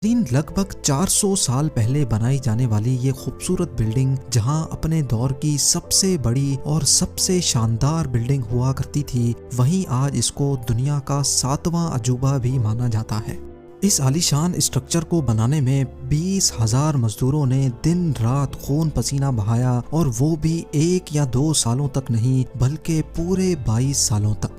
लगभग 400 साल पहले बनाई जाने वाली ये खूबसूरत बिल्डिंग जहां अपने दौर की सबसे बड़ी और सबसे शानदार बिल्डिंग हुआ करती थी, वहीं आज इसको दुनिया का 7वां अजूबा भी माना जाता है। इस आलीशान स्ट्रक्चर को बनाने में 20,000 मजदूरों ने दिन रात खून पसीना बहाया, और वो भी 1 या 2 सालों तक नहीं बल्कि पूरे 22 सालों तक।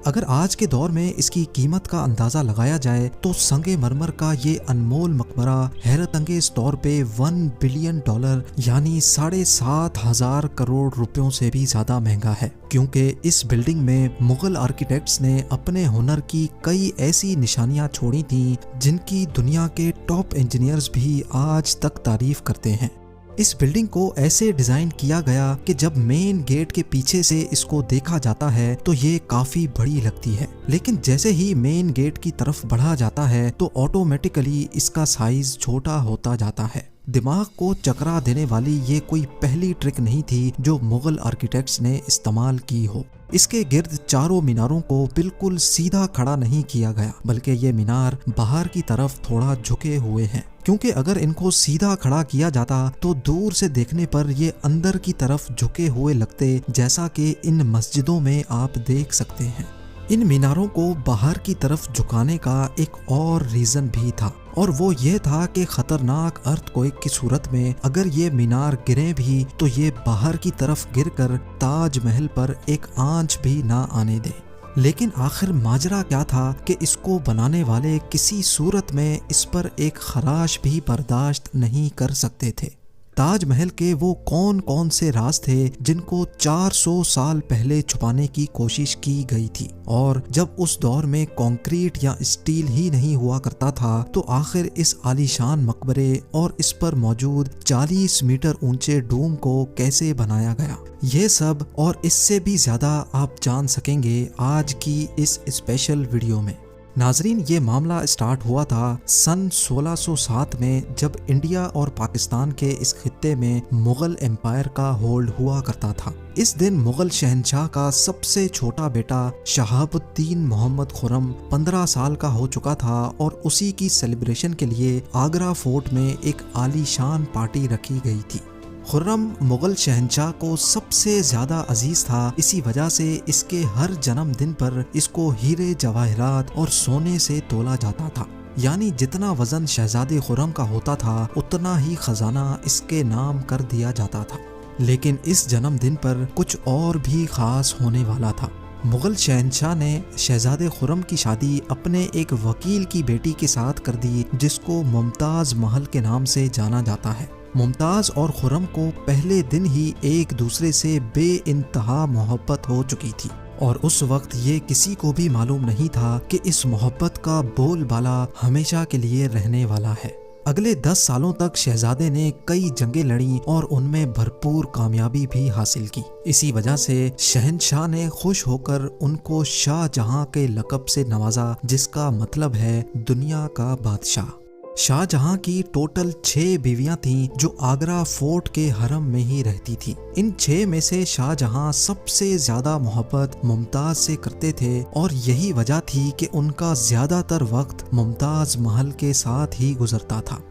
अगर आज के दौर में इसकी कीमत का अंदाजा लगाया जाए तो संगे मरमर का ये अनमोल मकबरा हैरत अंगेज तौर पे $1 बिलियन यानी 7,500 करोड़ रुपयों से भी ज्यादा महंगा है, क्योंकि इस बिल्डिंग में मुगल आर्किटेक्ट्स ने अपने हुनर की कई ऐसी निशानियां छोड़ी थी जिनकी दुनिया के टॉप इंजीनियर्स भी आज तक तारीफ करते हैं। इस बिल्डिंग को ऐसे डिजाइन किया गया कि जब मेन गेट के पीछे से इसको देखा जाता है तो ये काफी बड़ी लगती है, लेकिन जैसे ही मेन गेट की तरफ बढ़ा जाता है तो ऑटोमेटिकली इसका साइज छोटा होता जाता है। दिमाग को चकरा देने वाली ये कोई पहली ट्रिक नहीं थी जो मुगल आर्किटेक्ट्स ने इस्तेमाल की हो। इसके गिर्द चारों मीनारों को बिल्कुल सीधा खड़ा नहीं किया गया, बल्कि ये मीनार बाहर की तरफ थोड़ा झुके हुए हैं, क्योंकि अगर इनको सीधा खड़ा किया जाता तो दूर से देखने पर ये अंदर की तरफ झुके हुए लगते, जैसा कि इन मस्जिदों में आप देख सकते हैं। इन मीनारों को बाहर की तरफ झुकाने का एक और रीजन भी था, और वो ये था कि खतरनाक अर्थक्वेक की सूरत में अगर ये मीनार गिरे भी तो ये बाहर की तरफ गिरकर ताजमहल पर एक आंच भी ना आने दे। लेकिन आखिर माजरा क्या था कि इसको बनाने वाले किसी सूरत में इस पर एक खराश भी बर्दाश्त नहीं कर सकते थे। ताजमहल के वो कौन कौन से राज थे जिनको 400 साल पहले छुपाने की कोशिश की गई थी, और जब उस दौर में कंक्रीट या स्टील ही नहीं हुआ करता था तो आखिर इस आलीशान मकबरे और इस पर मौजूद 40 मीटर ऊंचे डूम को कैसे बनाया गया, ये सब और इससे भी ज्यादा आप जान सकेंगे आज की इस स्पेशल वीडियो में। नाजरीन, ये मामला स्टार्ट हुआ था सन 1607 में, जब इंडिया और पाकिस्तान के इस खित्ते में मुगल एम्पायर का होल्ड हुआ करता था। इस दिन मुगल शहंशाह का सबसे छोटा बेटा शहाबुद्दीन मोहम्मद खुर्रम 15 साल का हो चुका था, और उसी की सेलिब्रेशन के लिए आगरा फोर्ट में एक आलीशान पार्टी रखी गई थी। खुर्रम मुगल शहंशाह को सबसे ज्यादा अजीज था, इसी वजह से इसके हर जन्मदिन पर इसको हीरे जवाहरात और सोने से तोला जाता था, यानी जितना वजन शहजादे खुर्रम का होता था उतना ही खजाना इसके नाम कर दिया जाता था। लेकिन इस जन्मदिन पर कुछ और भी खास होने वाला था। मुगल शहंशाह ने शहजादे खुर्रम की शादी अपने एक वकील की बेटी के साथ कर दी, जिसको मुमताज महल के नाम से जाना जाता है। मुमताज और खुर्रम को पहले दिन ही एक दूसरे से बेइंतहा मोहब्बत हो चुकी थी, और उस वक्त ये किसी को भी मालूम नहीं था कि इस मोहब्बत का बोलबाला हमेशा के लिए रहने वाला है। अगले 10 सालों तक शहजादे ने कई जंगें लड़ी और उनमें भरपूर कामयाबी भी हासिल की। इसी वजह से शहंशाह ने खुश होकर उनको शाहजहां के लक़ब से नवाजा, जिसका मतलब है दुनिया का बादशाह। शाहजहां की टोटल 6 बीवियां थीं जो आगरा फोर्ट के हरम में ही रहती थीं। इन 6 में से शाहजहां सबसे ज्यादा मोहब्बत मुमताज से करते थे, और यही वजह थी कि उनका ज्यादातर वक्त मुमताज महल के साथ ही गुजरता था।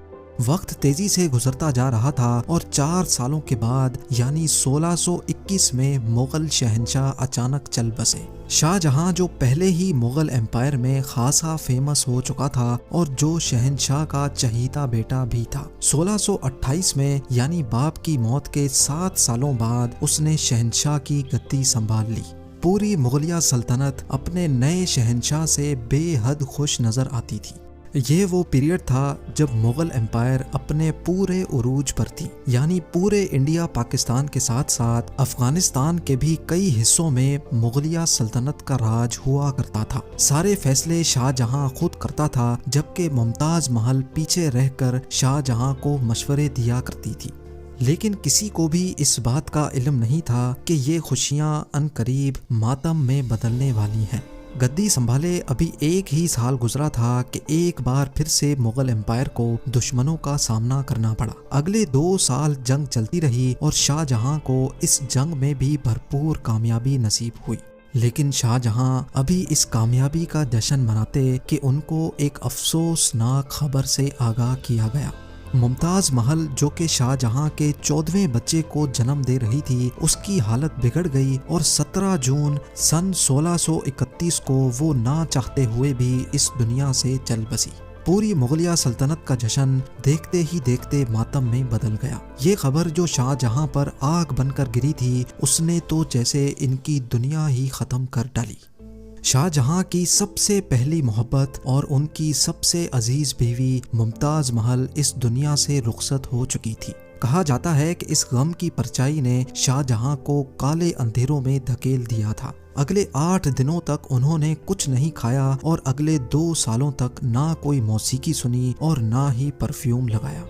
वक्त तेजी से गुजरता जा रहा था, और 4 सालों के बाद यानी 1621 में मुगल शहंशाह अचानक चल बसे। शाहजहां जो पहले ही मुगल एम्पायर में खासा फेमस हो चुका था और जो शहंशाह का चहीता बेटा भी था, 1628 में यानी बाप की मौत के 7 सालों बाद उसने शहंशाह की गद्दी संभाल ली। पूरी मुगलिया सल्तनत अपने नए शहंशाह से बेहद खुश नजर आती थी। ये वो पीरियड था जब मुगल एम्पायर अपने पूरे उरूज पर थी, यानी पूरे इंडिया पाकिस्तान के साथ साथ अफगानिस्तान के भी कई हिस्सों में मुगलिया सल्तनत का राज हुआ करता था। सारे फैसले शाहजहां खुद करता था, जबकि मुमताज महल पीछे रहकर शाहजहां को मशवरे दिया करती थी। लेकिन किसी को भी इस बात का इल्म नहीं था कि ये खुशियां अनकरीब मातम में बदलने वाली हैं। गद्दी संभाले अभी 1 ही साल गुजरा था कि एक बार फिर से मुगल एम्पायर को दुश्मनों का सामना करना पड़ा। अगले 2 साल जंग चलती रही और शाहजहां को इस जंग में भी भरपूर कामयाबी नसीब हुई। लेकिन शाहजहां अभी इस कामयाबी का जश्न मनाते कि उनको एक अफसोसनाक खबर से आगाह किया गया। मुमताज महल, जो कि शाहजहां के 14वें बच्चे को जन्म दे रही थी, उसकी हालत बिगड़ गई और 17 जून सन 1631 को वो ना चाहते हुए भी इस दुनिया से चल बसी। पूरी मुगलिया सल्तनत का जश्न देखते ही देखते मातम में बदल गया। ये खबर जो शाहजहां पर आग बनकर गिरी थी, उसने तो जैसे इनकी दुनिया ही खत्म कर डाली। शाहजहां की सबसे पहली मोहब्बत और उनकी सबसे अजीज बीवी मुमताज महल इस दुनिया से रुखसत हो चुकी थी। कहा जाता है कि इस गम की परछाई ने शाहजहां को काले अंधेरों में धकेल दिया था। अगले 8 दिनों तक उन्होंने कुछ नहीं खाया और अगले 2 सालों तक ना कोई मौसीकी सुनी और ना ही परफ्यूम लगाया।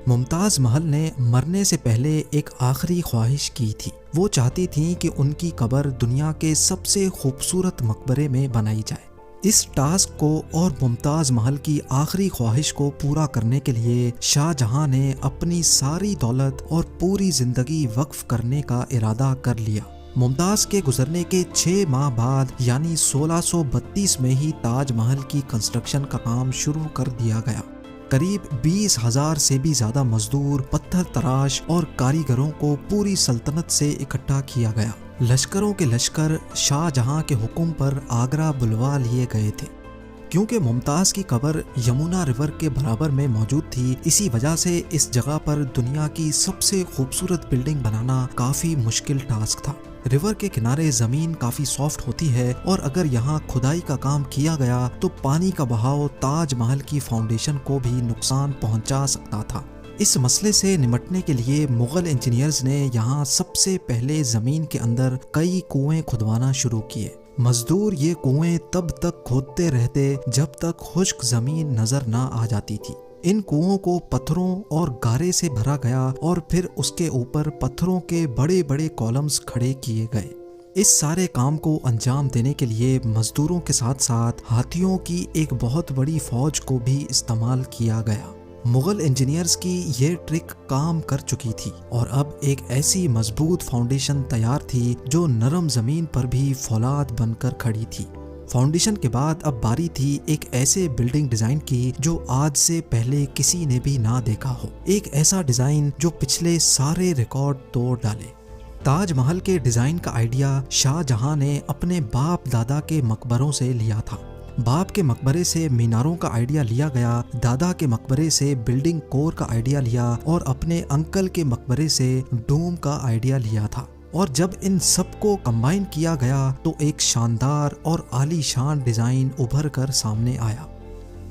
मुमताज महल ने मरने से पहले एक आखिरी ख्वाहिश की थी। वो चाहती थी कि उनकी कब्र दुनिया के सबसे खूबसूरत मकबरे में बनाई जाए। इस टास्क को और मुमताज महल की आखिरी ख्वाहिश को पूरा करने के लिए शाहजहां ने अपनी सारी दौलत और पूरी जिंदगी वक्फ करने का इरादा कर लिया। मुमताज के गुजरने के 6 माह बाद यानी 1632 में ही ताजमहल की कंस्ट्रक्शन का काम शुरू कर दिया गया। करीब 20,000 से भी ज्यादा मजदूर, पत्थर तराश और कारीगरों को पूरी सल्तनत से इकट्ठा किया गया। लश्करों के लश्कर शाहजहां के हुक्म पर आगरा बुलवा लिए गए थे। क्योंकि मुमताज की कब्र यमुना रिवर के बराबर में मौजूद थी, इसी वजह से इस जगह पर दुनिया की सबसे खूबसूरत बिल्डिंग बनाना काफी मुश्किल टास्क था। रिवर के किनारे जमीन काफी सॉफ्ट होती है और अगर यहाँ खुदाई का काम किया गया तो पानी का बहाव ताजमहल की फाउंडेशन को भी नुकसान पहुंचा सकता था। इस मसले से निपटने के लिए मुगल इंजीनियर्स ने यहाँ सबसे पहले जमीन के अंदर कई कुएं खुदवाना शुरू किए। मजदूर ये कुएं तब तक खोदते रहते जब तक खुश्क जमीन नजर ना आ जाती थी। इन कुओं को पत्थरों और गारे से भरा गया और फिर उसके ऊपर पत्थरों के बड़े बड़े कॉलम्स खड़े किए गए। इस सारे काम को अंजाम देने के लिए मजदूरों के साथ साथ हाथियों की एक बहुत बड़ी फौज को भी इस्तेमाल किया गया। मुगल इंजीनियर्स की ये ट्रिक काम कर चुकी थी और अब एक ऐसी मजबूत फाउंडेशन तैयार थी जो नरम जमीन पर भी फौलाद बनकर खड़ी थी। फाउंडेशन के बाद अब बारी थी एक ऐसे बिल्डिंग डिजाइन की जो आज से पहले किसी ने भी ना देखा हो। एक ऐसा डिजाइन जो पिछले सारे रिकॉर्ड तोड़ डाले। ताजमहल के डिजाइन का आइडिया शाहजहां ने अपने बाप दादा के मकबरों से लिया था। बाप के मकबरे से मीनारों का आइडिया लिया गया, दादा के मकबरे से बिल्डिंग कोर का आइडिया लिया और अपने अंकल के मकबरे से डोम का आइडिया लिया था। और जब इन सबको कंबाइन किया गया तो एक शानदार और आलीशान डिजाइन उभर कर सामने आया।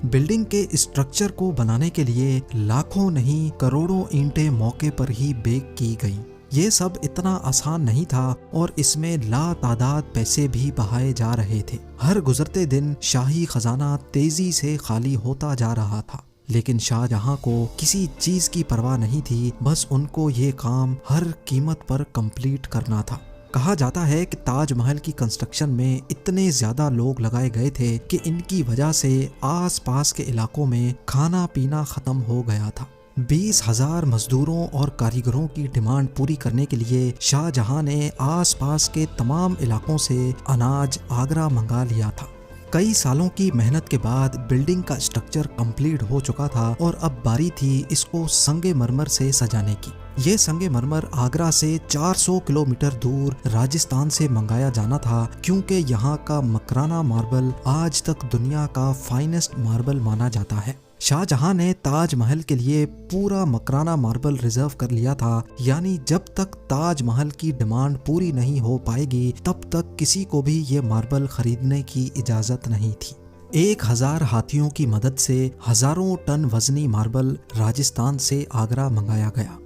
बिल्डिंग के स्ट्रक्चर को बनाने के लिए लाखों नहीं करोड़ों ईंटें मौके पर ही बेक की गई। ये सब इतना आसान नहीं था और इसमें लातादाद पैसे भी बहाए जा रहे थे। हर गुजरते दिन शाही खजाना तेजी से खाली होता जा रहा था, लेकिन शाहजहां को किसी चीज की परवाह नहीं थी। बस उनको ये काम हर कीमत पर कंप्लीट करना था। कहा जाता है कि ताजमहल की कंस्ट्रक्शन में इतने ज्यादा लोग लगाए गए थे कि इनकी वजह से आसपास के इलाकों में खाना पीना खत्म हो गया था। 20,000 मजदूरों और कारीगरों की डिमांड पूरी करने के लिए शाहजहां ने आसपास के तमाम इलाकों से अनाज आगरा मंगा लिया था। कई सालों की मेहनत के बाद बिल्डिंग का स्ट्रक्चर कंप्लीट हो चुका था और अब बारी थी इसको संगे मरमर से सजाने की। ये संगे मरमर आगरा से 400 किलोमीटर दूर राजस्थान से मंगाया जाना था, क्योंकि यहाँ का मकराना मार्बल आज तक दुनिया का फाइनेस्ट मार्बल माना जाता है। शाहजहां ने ताजमहल के लिए पूरा मकराना मार्बल रिजर्व कर लिया था, यानी जब तक ताजमहल की डिमांड पूरी नहीं हो पाएगी तब तक किसी को भी ये मार्बल खरीदने की इजाजत नहीं थी। 1000 हाथियों की मदद से हजारों टन वजनी मार्बल राजस्थान से आगरा मंगाया गया।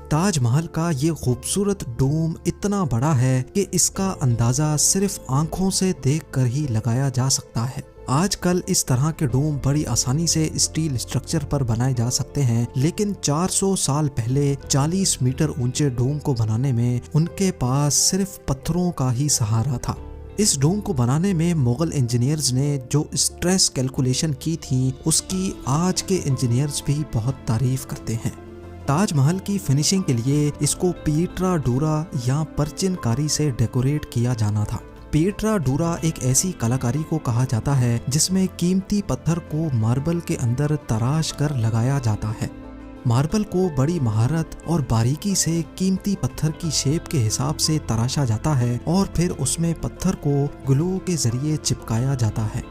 ताजमहल का ये खूबसूरत डोम इतना बड़ा है कि इसका अंदाजा सिर्फ आंखों से देखकर ही लगाया जा सकता है। आजकल इस तरह के डोम बड़ी आसानी से स्टील स्ट्रक्चर पर बनाए जा सकते हैं, लेकिन 400 साल पहले 40 मीटर ऊंचे डोम को बनाने में उनके पास सिर्फ पत्थरों का ही सहारा था। इस डोम को बनाने में मुगल इंजीनियर्स ने जो स्ट्रेस कैलकुलेशन की थी उसकी आज के इंजीनियर्स भी बहुत तारीफ करते हैं। ताजमहल की फिनिशिंग के लिए इसको पीटरा डूरा या परचिनकारी से डेकोरेट किया जाना था। पेट्रा डूरा एक ऐसी कलाकारी को कहा जाता है जिसमें कीमती पत्थर को मार्बल के अंदर तराश कर लगाया जाता है। मार्बल को बड़ी महारत और बारीकी से कीमती पत्थर की शेप के हिसाब से तराशा जाता है और फिर उसमें पत्थर को ग्लू के जरिए चिपकाया जाता है।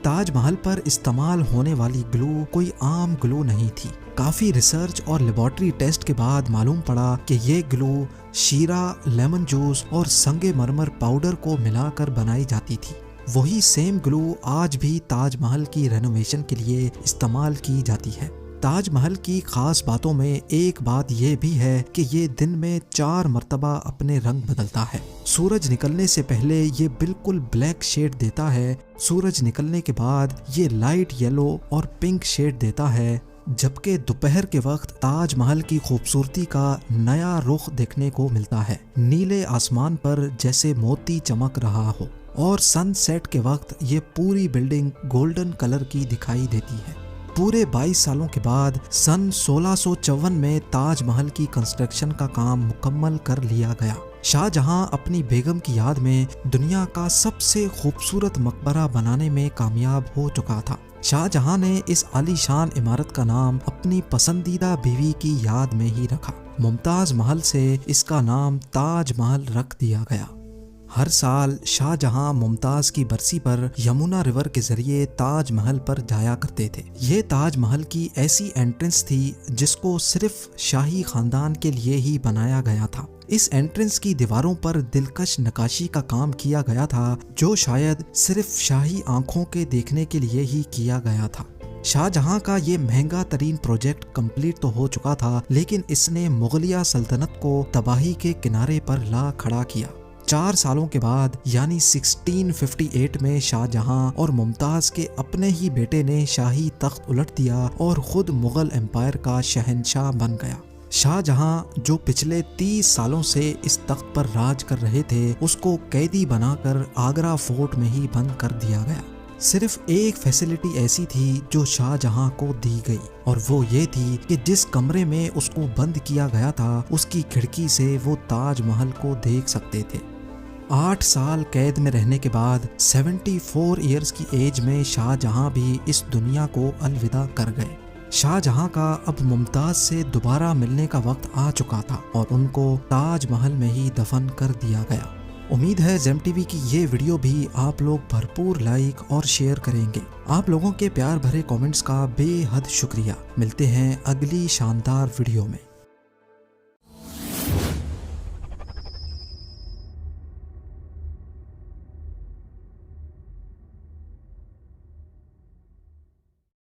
ताजमहल पर इस्तेमाल होने वाली ग्लू कोई आम ग्लू नहीं थी। काफी रिसर्च और लेबोरेटरी टेस्ट के बाद मालूम पड़ा कि ये ग्लू शीरा, लेमन जूस और संगमरमर पाउडर को मिलाकर बनाई जाती थी। वही सेम ग्लू आज भी ताजमहल की रेनोवेशन के लिए इस्तेमाल की जाती है। ताजमहल की खास बातों में एक बात यह भी है कि ये दिन में 4 मर्तबा अपने रंग बदलता है। सूरज निकलने से पहले ये बिल्कुल ब्लैक शेड देता है, सूरज निकलने के बाद ये लाइट येलो और पिंक शेड देता है, जबकि दोपहर के वक्त ताजमहल की खूबसूरती का नया रुख देखने को मिलता है। नीले आसमान पर जैसे मोती चमक रहा हो और सनसेट के वक्त ये पूरी बिल्डिंग गोल्डन कलर की दिखाई देती है। पूरे 22 सालों के बाद सन 1654 में ताजमहल की कंस्ट्रक्शन का काम मुकम्मल कर लिया गया। शाहजहां अपनी बेगम की याद में दुनिया का सबसे खूबसूरत मकबरा बनाने में कामयाब हो चुका था। शाहजहां ने इस आलीशान इमारत का नाम अपनी पसंदीदा बीवी की याद में ही रखा। मुमताज महल से इसका नाम ताज महल रख दिया गया। हर साल शाहजहां मुमताज की बरसी पर यमुना रिवर के जरिए ताजमहल पर जाया करते थे। ये ताजमहल की ऐसी एंट्रेंस थी जिसको सिर्फ शाही खानदान के लिए ही बनाया गया था। इस एंट्रेंस की दीवारों पर दिलकश नक्काशी का काम किया गया था जो शायद सिर्फ शाही आंखों के देखने के लिए ही किया गया था। शाहजहां का ये महंगा तरीन प्रोजेक्ट कंप्लीट तो हो चुका था, लेकिन इसने मुगलिया सल्तनत को तबाही के किनारे पर ला खड़ा किया। 4 सालों के बाद यानी 1658 में शाहजहां और मुमताज के अपने ही बेटे ने शाही तख्त उलट दिया और खुद मुगल एम्पायर का शहंशाह बन गया। शाहजहां जो पिछले 30 सालों से इस तख्त पर राज कर रहे थे, उसको कैदी बनाकर आगरा फोर्ट में ही बंद कर दिया गया। सिर्फ एक फैसिलिटी ऐसी थी जो शाहजहां को दी गई और वो ये थी कि जिस कमरे में उसको बंद किया गया था उसकी खिड़की से वो ताजमहल को देख सकते थे। 8 साल कैद में रहने के बाद 74 इयर्स की एज में शाहजहां भी इस दुनिया को अलविदा कर गए। शाहजहां का अब मुमताज से दोबारा मिलने का वक्त आ चुका था और उनको ताजमहल में ही दफन कर दिया गया। उम्मीद है ज़ेम टीवी की ये वीडियो भी आप लोग भरपूर लाइक और शेयर करेंगे। आप लोगों के प्यार भरे कमेंट्स का बेहद शुक्रिया। मिलते हैं अगली शानदार वीडियो में।